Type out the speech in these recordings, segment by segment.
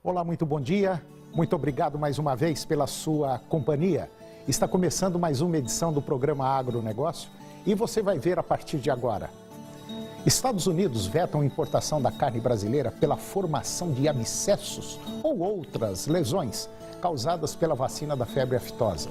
Olá, muito bom dia. Muito obrigado mais uma vez pela sua companhia. Está começando mais uma edição do programa Agronegócio e você vai ver a partir de agora. Estados Unidos vetam a importação da carne brasileira pela formação de abscessos ou outras lesões causadas pela vacina da febre aftosa.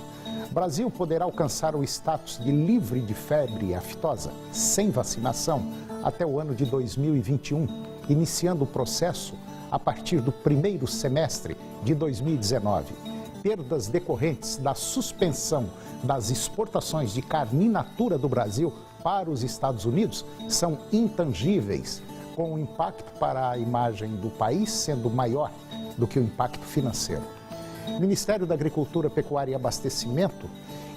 Brasil poderá alcançar o status de livre de febre aftosa sem vacinação até o ano de 2021, iniciando o processo a partir do primeiro semestre de 2019. Perdas decorrentes da suspensão das exportações de carne in natura do Brasil para os Estados Unidos são intangíveis, com o impacto para a imagem do país sendo maior do que o impacto financeiro. O Ministério da Agricultura, Pecuária e Abastecimento,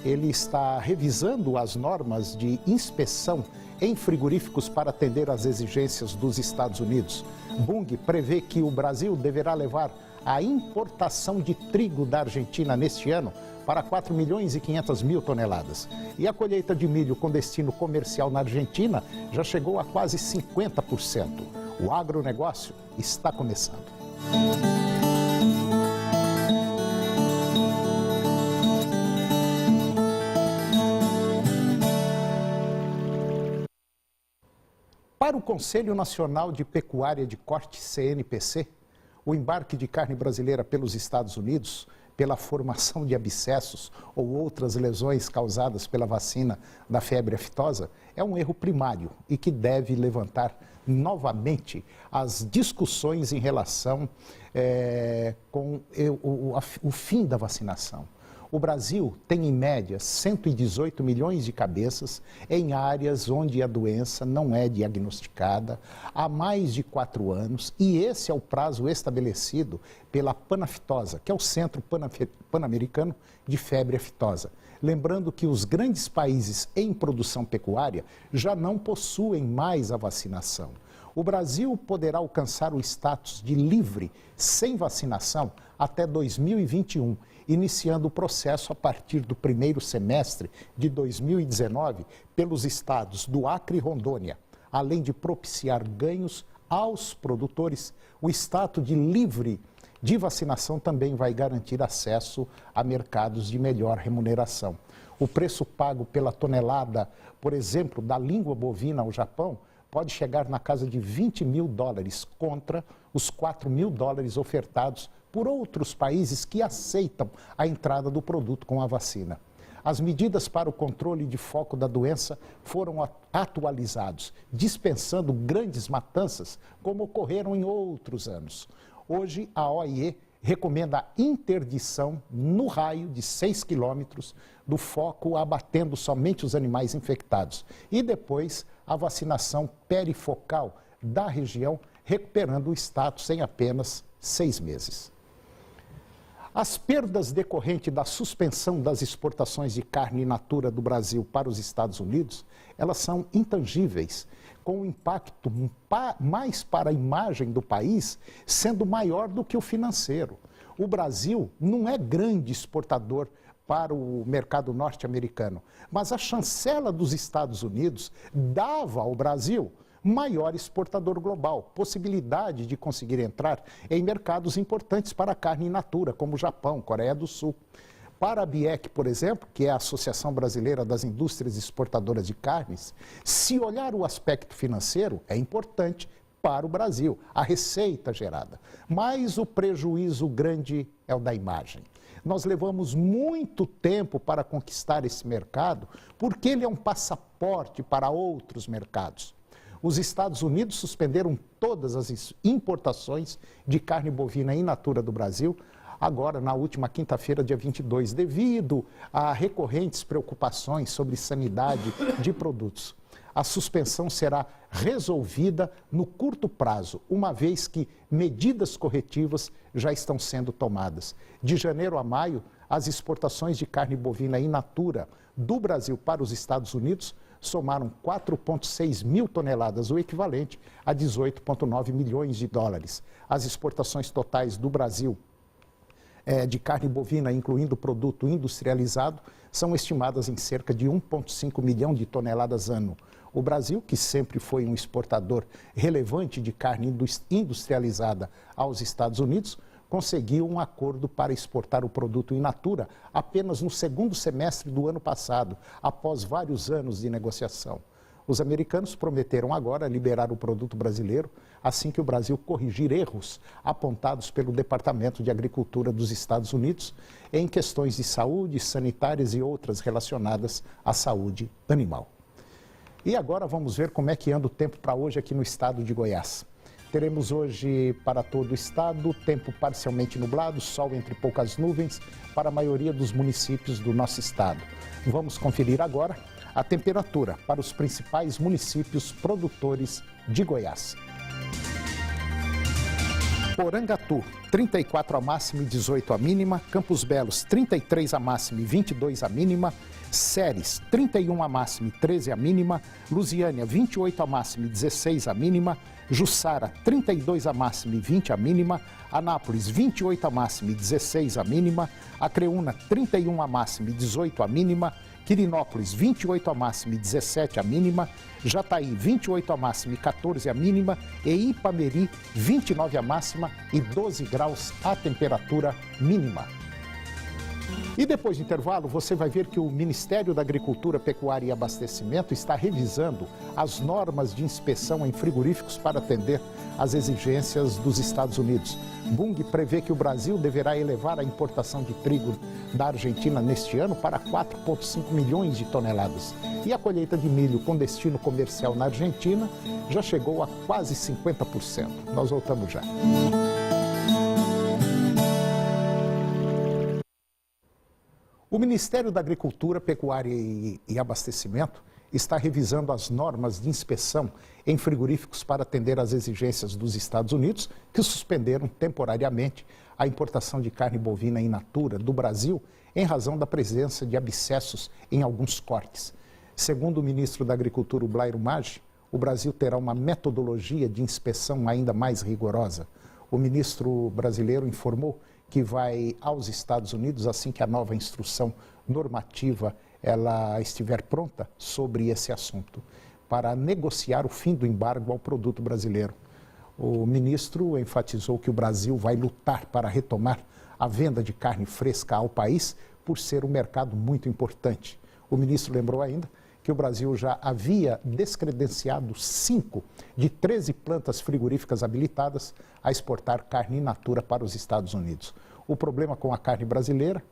ele está revisando as normas de inspeção em frigoríficos para atender às exigências dos Estados Unidos. Bung prevê que o Brasil deverá levar a importação de trigo da Argentina neste ano para 4 milhões e 500 mil toneladas. E a colheita de milho com destino comercial na Argentina já chegou a quase 50%. O agronegócio está começando. Para o Conselho Nacional de Pecuária de Corte, CNPC, o embarque de carne brasileira pelos Estados Unidos, pela formação de abscessos ou outras lesões causadas pela vacina da febre aftosa, é um erro primário e que deve levantar novamente as discussões em relação com o fim da vacinação. O Brasil tem, em média, 118 milhões de cabeças em áreas onde a doença não é diagnosticada há mais de 4 anos e esse é o prazo estabelecido pela Panaftosa, que é o Centro Pan-Americano de Febre Aftosa. Lembrando que os grandes países em produção pecuária já não possuem mais a vacinação. O Brasil poderá alcançar o status de livre sem vacinação até 2021, iniciando o processo a partir do primeiro semestre de 2019 pelos estados do Acre e Rondônia. Além de propiciar ganhos aos produtores, o status de livre de vacinação também vai garantir acesso a mercados de melhor remuneração. O preço pago pela tonelada, por exemplo, da língua bovina ao Japão, pode chegar na casa de 20 mil dólares contra os 4 mil dólares ofertados por outros países que aceitam a entrada do produto com a vacina. As medidas para o controle de foco da doença foram atualizados, dispensando grandes matanças como ocorreram em outros anos. Hoje, a OIE recomenda a interdição no raio de 6 quilômetros do foco, abatendo somente os animais infectados. E depois, a vacinação perifocal da região, recuperando o status em apenas 6 meses. As perdas decorrentes da suspensão das exportações de carne in natura do Brasil para os Estados Unidos, elas são intangíveis, com um impacto mais para a imagem do país, sendo maior do que o financeiro. O Brasil não é grande exportador para o mercado norte-americano, mas a chancela dos Estados Unidos dava ao Brasil maior exportador global, possibilidade de conseguir entrar em mercados importantes para a carne in natura, como Japão, Coreia do Sul. Para a BIEC, por exemplo, que é a Associação Brasileira das Indústrias Exportadoras de Carnes, se olhar o aspecto financeiro, é importante para o Brasil, a receita gerada. Mas o prejuízo grande é o da imagem. Nós levamos muito tempo para conquistar esse mercado, porque ele é um passaporte para outros mercados. Os Estados Unidos suspenderam todas as importações de carne bovina in natura do Brasil, agora na última quinta-feira, dia 22, devido a recorrentes preocupações sobre sanidade de produtos. A suspensão será resolvida no curto prazo, uma vez que medidas corretivas já estão sendo tomadas. De janeiro a maio, as exportações de carne bovina in natura do Brasil para os Estados Unidos somaram 4,6 mil toneladas, o equivalente a 18,9 milhões de dólares. As exportações totais do Brasil de carne bovina, incluindo produto industrializado, são estimadas em cerca de 1,5 milhão de toneladas ano. O Brasil, que sempre foi um exportador relevante de carne industrializada aos Estados Unidos, conseguiu um acordo para exportar o produto in natura apenas no segundo semestre do ano passado, após vários anos de negociação. Os americanos prometeram agora liberar o produto brasileiro assim que o Brasil corrigir erros apontados pelo Departamento de Agricultura dos Estados Unidos em questões de saúde, sanitárias e outras relacionadas à saúde animal. E agora vamos ver como é que anda o tempo para hoje aqui no estado de Goiás. Teremos hoje para todo o estado tempo parcialmente nublado, sol entre poucas nuvens para a maioria dos municípios do nosso estado. Vamos conferir agora a temperatura para os principais municípios produtores de Goiás. Porangatu, 34 a máxima e 18 a mínima. Campos Belos, 33 a máxima e 22 a mínima. Ceres, 31 a máxima e 13 a mínima. Lusiânia, 28 a máxima e 16 a mínima. Jussara, 32 a máxima e 20 a mínima. Anápolis, 28 a máxima e 16 a mínima. Acreúna, 31 a máxima e 18 a mínima. Quirinópolis, 28 a máxima e 17 a mínima. Jataí, 28 a máxima e 14 a mínima. E Ipameri, 29 a máxima e 12 graus a temperatura mínima. E depois do intervalo, você vai ver que o Ministério da Agricultura, Pecuária e Abastecimento está revisando as normas de inspeção em frigoríficos para atender às exigências dos Estados Unidos. Bung prevê que o Brasil deverá elevar a importação de trigo da Argentina neste ano para 4,5 milhões de toneladas. E a colheita de milho com destino comercial na Argentina já chegou a quase 50%. Nós voltamos já. O Ministério da Agricultura, Pecuária e Abastecimento está revisando as normas de inspeção em frigoríficos para atender às exigências dos Estados Unidos, que suspenderam temporariamente a importação de carne bovina in natura do Brasil em razão da presença de abscessos em alguns cortes. Segundo o ministro da Agricultura, Blairo Maggi, o Brasil terá uma metodologia de inspeção ainda mais rigorosa. O ministro brasileiro informou que vai aos Estados Unidos assim que a nova instrução normativa ela estiver pronta sobre esse assunto, para negociar o fim do embargo ao produto brasileiro. O ministro enfatizou que o Brasil vai lutar para retomar a venda de carne fresca ao país por ser um mercado muito importante. O ministro lembrou ainda que o Brasil já havia descredenciado 5 de 13 plantas frigoríficas habilitadas a exportar carne in natura para os Estados Unidos. O problema com a carne brasileira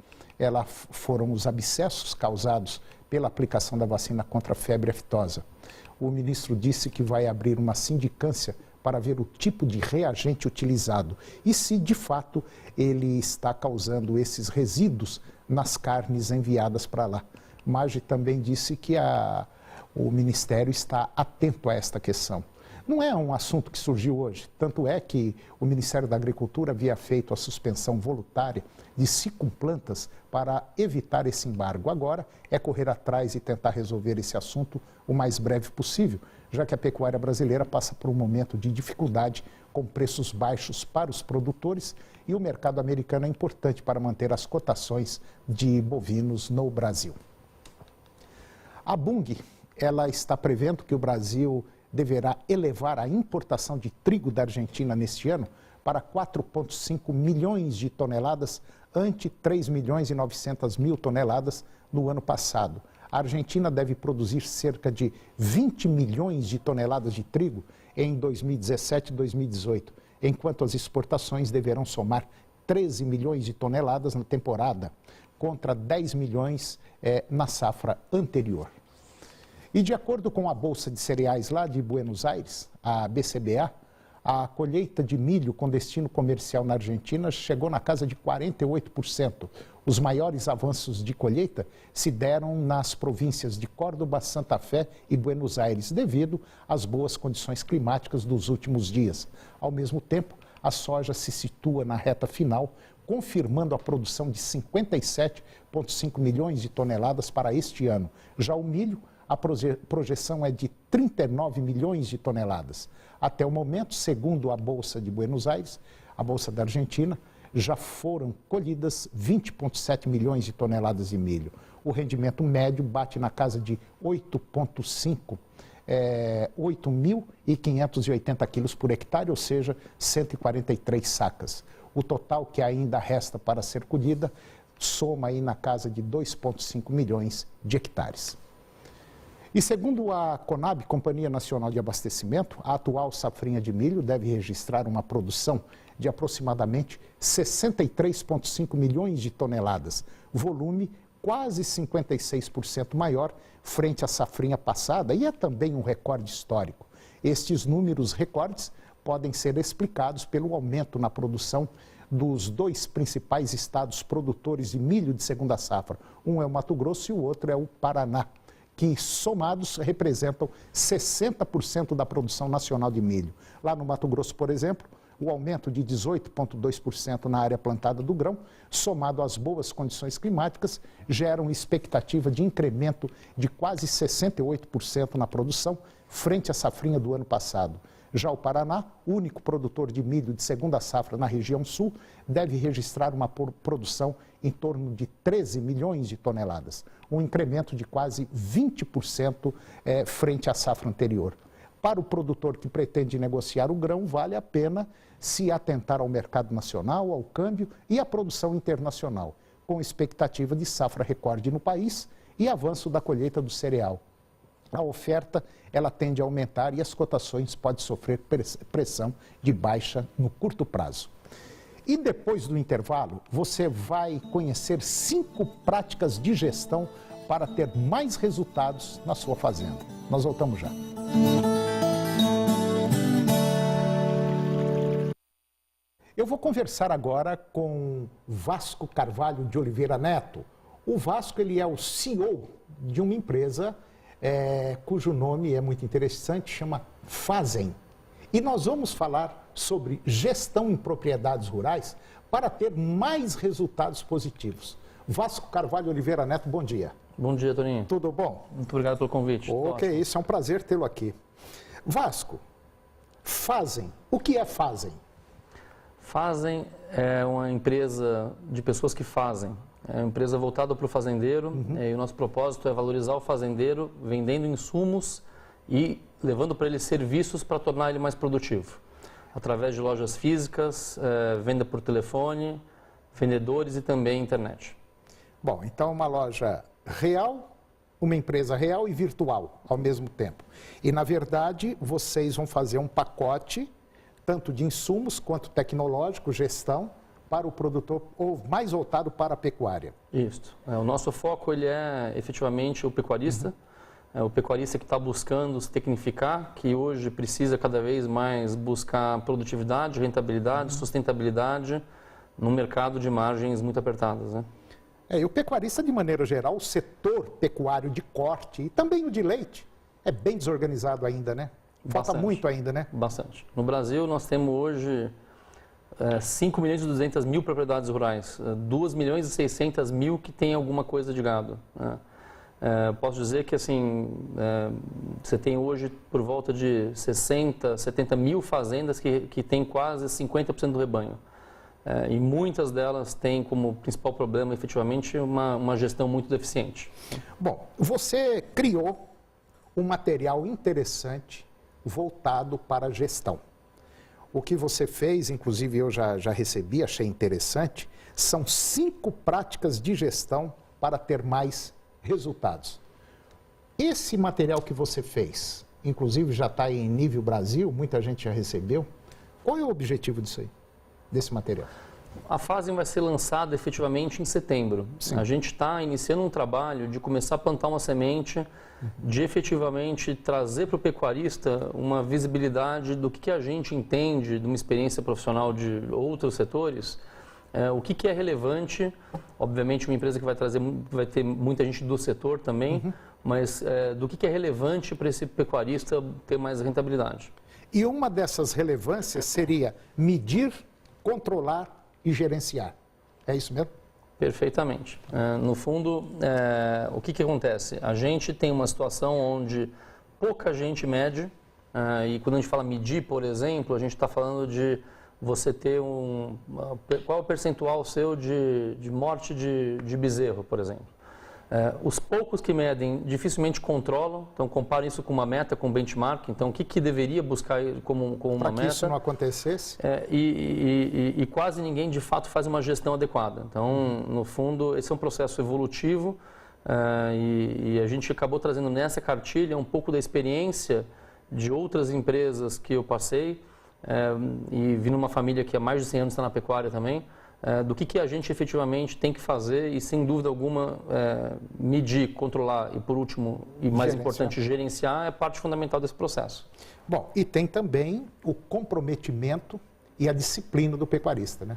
foram os abscessos causados pela aplicação da vacina contra a febre aftosa. O ministro disse que vai abrir uma sindicância para ver o tipo de reagente utilizado e se, de fato, ele está causando esses resíduos nas carnes enviadas para lá. Maggi também disse que o Ministério está atento a esta questão. Não é um assunto que surgiu hoje, tanto é que o Ministério da Agricultura havia feito a suspensão voluntária de 5 plantas para evitar esse embargo. Agora é correr atrás e tentar resolver esse assunto o mais breve possível, já que a pecuária brasileira passa por um momento de dificuldade com preços baixos para os produtores e o mercado americano é importante para manter as cotações de bovinos no Brasil. A Bung, ela está prevendo que o Brasil deverá elevar a importação de trigo da Argentina neste ano para 4,5 milhões de toneladas, ante 3 milhões e 900 mil toneladas no ano passado. A Argentina deve produzir cerca de 20 milhões de toneladas de trigo em 2017 e 2018, enquanto as exportações deverão somar 13 milhões de toneladas na temporada, contra 10 milhões na safra anterior. E de acordo com a Bolsa de Cereais lá de Buenos Aires, a BCBA, a colheita de milho com destino comercial na Argentina chegou na casa de 48%. Os maiores avanços de colheita se deram nas províncias de Córdoba, Santa Fé e Buenos Aires, devido às boas condições climáticas dos últimos dias. Ao mesmo tempo, a soja se situa na reta final, confirmando a produção de 57,5 milhões de toneladas para este ano. Já o milho, a projeção é de 39 milhões de toneladas. Até o momento, segundo a Bolsa de Buenos Aires, a Bolsa da Argentina, já foram colhidas 20,7 milhões de toneladas de milho. O rendimento médio bate na casa de 8.580 quilos por hectare, ou seja, 143 sacas. O total que ainda resta para ser colhida soma aí na casa de 2,5 milhões de hectares. E segundo a Conab, Companhia Nacional de Abastecimento, a atual safrinha de milho deve registrar uma produção de aproximadamente 63,5 milhões de toneladas, volume quase 56% maior frente à safrinha passada e é também um recorde histórico. Estes números recordes podem ser explicados pelo aumento na produção dos dois principais estados produtores de milho de segunda safra. Um é o Mato Grosso e o outro é o Paraná, que somados representam 60% da produção nacional de milho. Lá no Mato Grosso, por exemplo, o aumento de 18,2% na área plantada do grão, somado às boas condições climáticas, gera uma expectativa de incremento de quase 68% na produção, frente à safrinha do ano passado. Já o Paraná, único produtor de milho de segunda safra na região sul, deve registrar uma produção em torno de 13 milhões de toneladas, um incremento de quase 20% frente à safra anterior. Para o produtor que pretende negociar o grão, vale a pena se atentar ao mercado nacional, ao câmbio e à produção internacional, com expectativa de safra recorde no país e avanço da colheita do cereal. A oferta ela tende a aumentar e as cotações podem sofrer pressão de baixa no curto prazo. E depois do intervalo, você vai conhecer 5 práticas de gestão para ter mais resultados na sua fazenda. Nós voltamos já. Eu vou conversar agora com Vasco Carvalho de Oliveira Neto. O Vasco ele é o CEO de uma empresa cujo nome é muito interessante, chama Fazem. E nós vamos falar sobre gestão em propriedades rurais para ter mais resultados positivos. Vasco Carvalho Oliveira Neto, bom dia. Bom dia, Toninho. Tudo bom? Muito obrigado pelo convite. Ok, isso é um prazer tê-lo aqui. Vasco, Fazem, o que é Fazem? Fazem é uma empresa de pessoas que fazem. É uma empresa voltada para o fazendeiro e o nosso propósito é valorizar o fazendeiro vendendo insumos e levando para ele serviços para tornar ele mais produtivo. Através de lojas físicas, venda por telefone, vendedores e também internet. Bom, então uma loja real, uma empresa real e virtual ao mesmo tempo. E na verdade vocês vão fazer um pacote tanto de insumos quanto tecnológico, gestão, para o produtor, ou mais voltado para a pecuária. Isso. O nosso foco ele é efetivamente o pecuarista. É o pecuarista que está buscando se tecnificar, que hoje precisa cada vez mais buscar produtividade, rentabilidade, sustentabilidade num mercado de margens muito apertadas, né? E o pecuarista, de maneira geral, o setor pecuário de corte e também o de leite, é bem desorganizado ainda, né? Falta muito ainda, né? Bastante. No Brasil, nós temos hoje 5 milhões e 200 mil propriedades rurais, 2 milhões e 600 mil que tem alguma coisa de gado, né? Posso dizer que assim, você tem hoje por volta de 60, 70 mil fazendas que tem quase 50% do rebanho. E muitas delas têm como principal problema, efetivamente, uma gestão muito deficiente. Bom, você criou um material interessante voltado para a gestão. O que você fez, inclusive eu já recebi, achei interessante, são 5 práticas de gestão para ter mais resultados. Esse material que você fez, inclusive já está em nível Brasil, muita gente já recebeu. Qual é o objetivo disso aí, desse material? A Fazem vai ser lançada efetivamente em setembro. Sim. A gente está iniciando um trabalho de começar a plantar uma semente, de efetivamente trazer para o pecuarista uma visibilidade do que a gente entende de uma experiência profissional de outros setores, o que é relevante. Obviamente uma empresa que vai ter muita gente do setor também, mas do que é relevante para esse pecuarista ter mais rentabilidade. E uma dessas relevâncias seria medir, controlar e gerenciar. É isso mesmo? Perfeitamente. No fundo, o que acontece? A gente tem uma situação onde pouca gente mede, e quando a gente fala medir, por exemplo, a gente está falando de você ter qual é o percentual seu de morte de bezerro, por exemplo. Os poucos que medem dificilmente controlam, então compara isso com uma meta, com um benchmark, então o que deveria buscar como uma meta. Para que isso não acontecesse? E quase ninguém de fato faz uma gestão adequada. Então, no fundo, esse é um processo evolutivo e a gente acabou trazendo nessa cartilha um pouco da experiência de outras empresas que eu passei e vim numa família que há mais de 100 anos está na pecuária também, do que a gente efetivamente tem que fazer e, sem dúvida alguma, medir, controlar e, por último, e mais importante, gerenciar é parte fundamental desse processo. Bom, e tem também o comprometimento e a disciplina do pecuarista, né?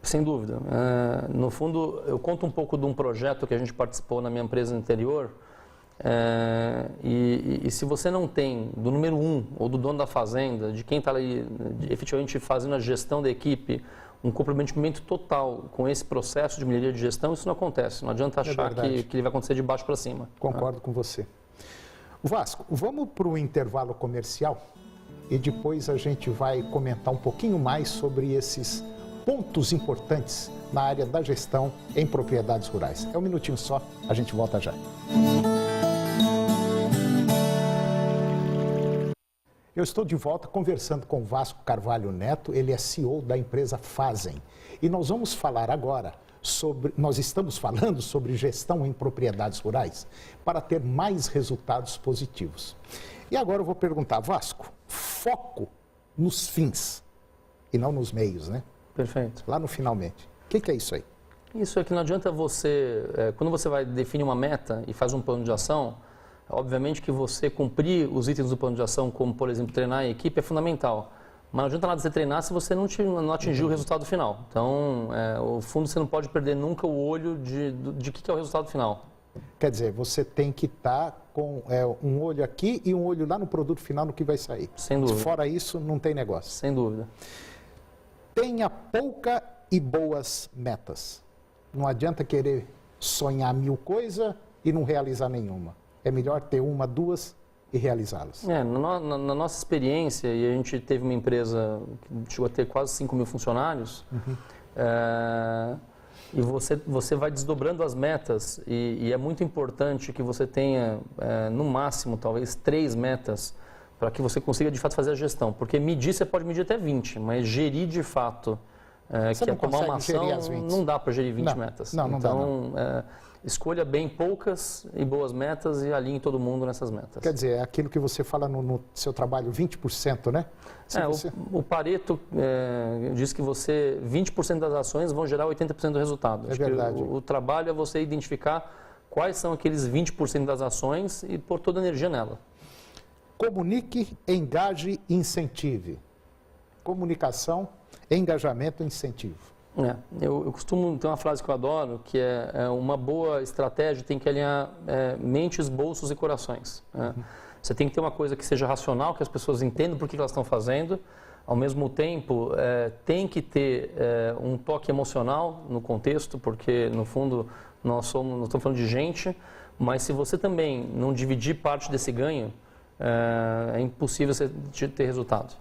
Sem dúvida. No fundo, eu conto um pouco de um projeto que a gente participou na minha empresa anterior e se você não tem do número 1 ou do dono da fazenda, de quem está ali efetivamente fazendo a gestão da equipe, um comprometimento total com esse processo de melhoria de gestão, isso não acontece. Não adianta achar que ele vai acontecer de baixo para cima. Concordo com você. Vasco, vamos para o intervalo comercial e depois a gente vai comentar um pouquinho mais sobre esses pontos importantes na área da gestão em propriedades rurais. É um minutinho só, a gente volta já. Eu estou de volta conversando com Vasco Carvalho Neto, ele é CEO da empresa Fazem. E nós vamos falar agora nós estamos falando sobre gestão em propriedades rurais para ter mais resultados positivos. E agora eu vou perguntar, Vasco, foco nos fins e não nos meios, né? Perfeito. Lá no finalmente. O que é isso aí? Isso é que não adianta você, quando você vai definir uma meta e faz um plano de ação, obviamente que você cumprir os itens do plano de ação, como, por exemplo, treinar a equipe, é fundamental. Mas não adianta nada você treinar se você não atingir o resultado final. Então, o fundo, você não pode perder nunca o olho de que é o resultado final. Quer dizer, você tem que estar com um olho aqui e um olho lá no produto final, no que vai sair. Sem dúvida. Fora isso, não tem negócio. Sem dúvida. Tenha pouca e boas metas. Não adianta querer sonhar 1000 coisas e não realizar nenhuma. É melhor ter uma, duas e realizá-las. Na nossa experiência, e a gente teve uma empresa que chegou a ter quase 5 mil funcionários, e você vai desdobrando as metas, e é muito importante que você tenha, no máximo, talvez 3 metas, para que você consiga, de fato, fazer a gestão. Porque medir, você pode medir até 20, mas gerir, de fato, que é tomar uma ação, não dá para gerir 20 metas. Não dá, não. Escolha bem poucas e boas metas e alinhe todo mundo nessas metas. Quer dizer, é aquilo que você fala no seu trabalho, 20%, né? O Pareto diz que 20% das ações vão gerar 80% do resultado. É verdade. O trabalho é você identificar quais são aqueles 20% das ações e pôr toda a energia nela. Comunique, engaje e incentive. Comunicação, engajamento e incentivo. Eu costumo ter uma frase que eu adoro, que é uma boa estratégia tem que alinhar mentes, bolsos e corações. Você tem que ter uma coisa que seja racional, que as pessoas entendam por que elas estão fazendo. Ao mesmo tempo, tem que ter um toque emocional no contexto, porque, no fundo, nós estamos falando de gente, mas se você também não dividir parte desse ganho, é impossível você ter resultado.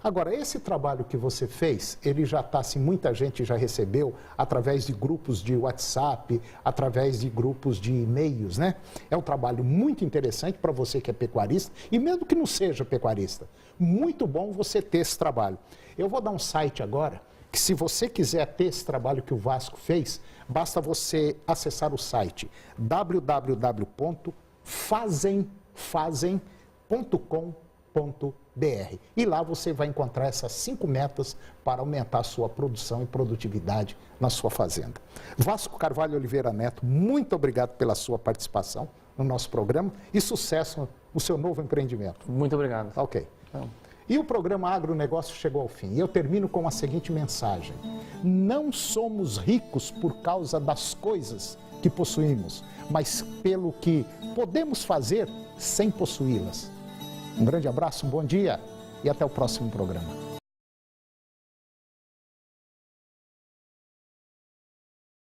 Agora, esse trabalho que você fez, ele já está, assim, muita gente já recebeu através de grupos de WhatsApp, através de grupos de e-mails, né? É um trabalho muito interessante para você que é pecuarista e mesmo que não seja pecuarista. Muito bom você ter esse trabalho. Eu vou dar um site agora, que se você quiser ter esse trabalho que o Vasco fez, basta você acessar o site www.fazem.com.br. E lá você vai encontrar essas 5 metas para aumentar a sua produção e produtividade na sua fazenda. Vasco Carvalho Oliveira Neto, muito obrigado pela sua participação no nosso programa e sucesso no seu novo empreendimento. Muito obrigado. Ok. E o programa Agronegócio chegou ao fim. E eu termino com a seguinte mensagem: não somos ricos por causa das coisas que possuímos, mas pelo que podemos fazer sem possuí-las. Um grande abraço, um bom dia e até o próximo programa.